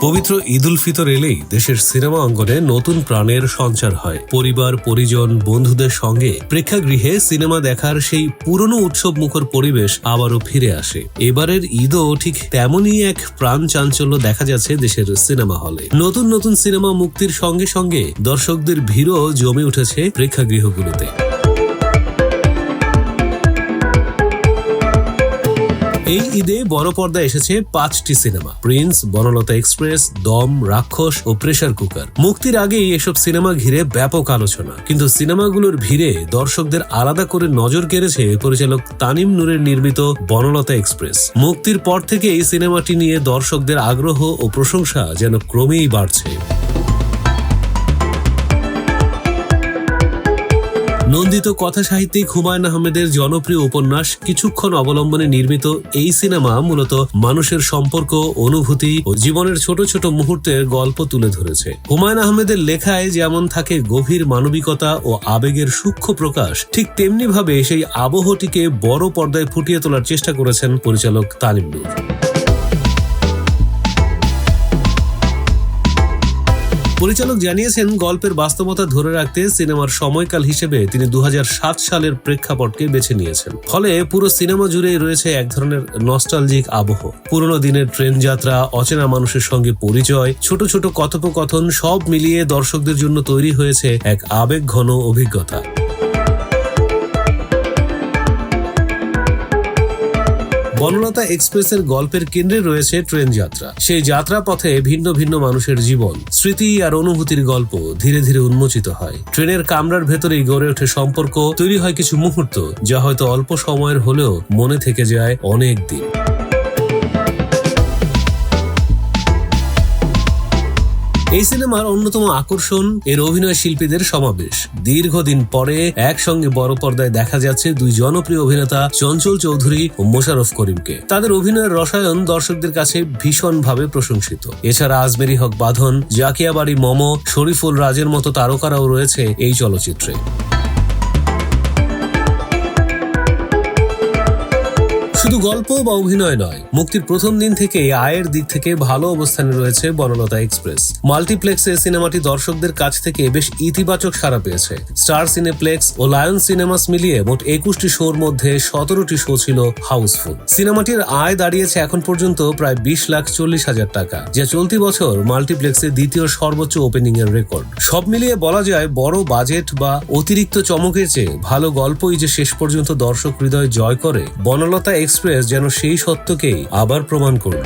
পবিত্র ঈদ উল ফিতর এলেই দেশের সিনেমা অঙ্গনে নতুন প্রাণের সঞ্চার হয়। পরিবার, পরিজন, বন্ধুদের সঙ্গে প্রেক্ষাগৃহে সিনেমা দেখার সেই পুরনো উৎসব মুখর পরিবেশ আবারও ফিরে আসে। এবারের ঈদও ঠিক তেমনই এক প্রাণ চাঞ্চল্য দেখা যাচ্ছে দেশের সিনেমা হলে। নতুন নতুন সিনেমা মুক্তির সঙ্গে সঙ্গে দর্শকদের ভিড়ও জমে উঠেছে প্রেক্ষাগৃহগুলোতে। এই ঈদে বড় পর্দায় এসেছে 5টি সিনেমা: প্রিন্স, বনলতা এক্সপ্রেস, দম, রাক্ষস ও প্রেসার কুকার। মুক্তির আগেই এসব সিনেমা ঘিরে ব্যাপক আলোচনা, কিন্তু সিনেমাগুলোর ভিড়ে দর্শকদের আলাদা করে নজর কেড়েছে পরিচালক তানিম নূরের নির্মিত বনলতা এক্সপ্রেস। মুক্তির পর থেকে এই সিনেমাটি নিয়ে দর্শকদের আগ্রহ ও প্রশংসা যেন ক্রমেই বাড়ছে। নন্দিত কথা সাহিত্যিক হুমায়ুন আহমেদের জনপ্রিয় উপন্যাস কিছুক্ষণ অবলম্বনে নির্মিত এই সিনেমা মূলত মানুষের সম্পর্ক, অনুভূতি ও জীবনের ছোট ছোট মুহূর্তের গল্প তুলে ধরেছে। হুমায়ুন আহমেদের লেখায় যেমন থাকে গভীর মানবিকতা ও আবেগের সূক্ষ্ম প্রকাশ, ঠিক তেমনি ভাবে সেই আবহটিকে বড় পর্দায় ফুটিয়ে তোলার চেষ্টা করেছেন পরিচালক তানিম নূর। পরিচালক জানিয়েছেন, গল্পের বাস্তবতা ধরে রাখতে সিনেমার সময়কাল হিসেবে তিনি 2007 সালের প্রেক্ষাপটকে বেছে নিয়েছেন। ফলে পুরো সিনেমা জুড়েই রয়েছে এক ধরনের নস্টালজিক আবহ। পুরনো দিনের ট্রেন যাত্রা, অচেনা মানুষের সঙ্গে পরিচয়, ছোট ছোট কথোপকথন সব মিলিয়ে দর্শকদের জন্য তৈরি হয়েছে এক আবেগঘন অভিজ্ঞতা। বনলতা এক্সপ্রেসের গল্পের কেন্দ্রে রয়েছে ট্রেন যাত্রা। সেই যাত্রা পথে ভিন্ন ভিন্ন মানুষের জীবন, স্মৃতি আর অনুভূতির গল্প ধীরে ধীরে উন্মোচিত হয়। ট্রেনের কামরার ভেতরেই গড়ে ওঠে সম্পর্ক, তৈরি হয় কিছু মুহূর্ত যা হয়তো অল্প সময়ের হলেও মনে থেকে যায় অনেক দিন। এই সিনেমার অন্যতম আকর্ষণ এর অভিনয় শিল্পীদের সমাবেশ। দীর্ঘদিন পরে একসঙ্গে বড় পর্দায় দেখা যাচ্ছে দুই জনপ্রিয় অভিনেতা চঞ্চল চৌধুরী ও মোশাররফ করিমকে। তাদের অভিনয়ের রসায়ন দর্শকদের কাছে ভীষণভাবে প্রশংসিত। এছাড়া আজমেরি হক বাঁধন, জাকিয়া বাড়ি মম, শরীফুল রাজের মতো তারকারাও রয়েছে এই চলচ্চিত্রে। শুধু গল্প বা অভিনয় নয়, মুক্তির প্রথম দিন থেকে আয়ের দিক থেকে ভালো অবস্থানে রয়েছে বনলতা এক্সপ্রেস। মাল্টিপ্লেক্সে সিনেমাটি দর্শকদের কাছ থেকে বেশ ইতিবাচক সাড়া পেয়েছে। স্টার সিনেপ্লেক্স ও লায়ন সিনেমাস মিলিয়ে মোট 21টি শোর মধ্যে 17টি শো ছিল হাউসফুল। সিনেমাটির আয় দাঁড়িয়েছে এখন পর্যন্ত প্রায় 20,40,000 টাকা, যা চলতি বছর মাল্টিপ্লেক্সে দ্বিতীয় সর্বোচ্চ ওপেনিং এর রেকর্ড। সব মিলিয়ে বলা যায়, বড় বাজেট বা অতিরিক্ত চমকের চেয়ে ভালো গল্পই যে শেষ পর্যন্ত দর্শক হৃদয় জয় করে, বনলতা এক্সপ্রেস যেন সেই সত্যকেই আবার প্রমাণ করল।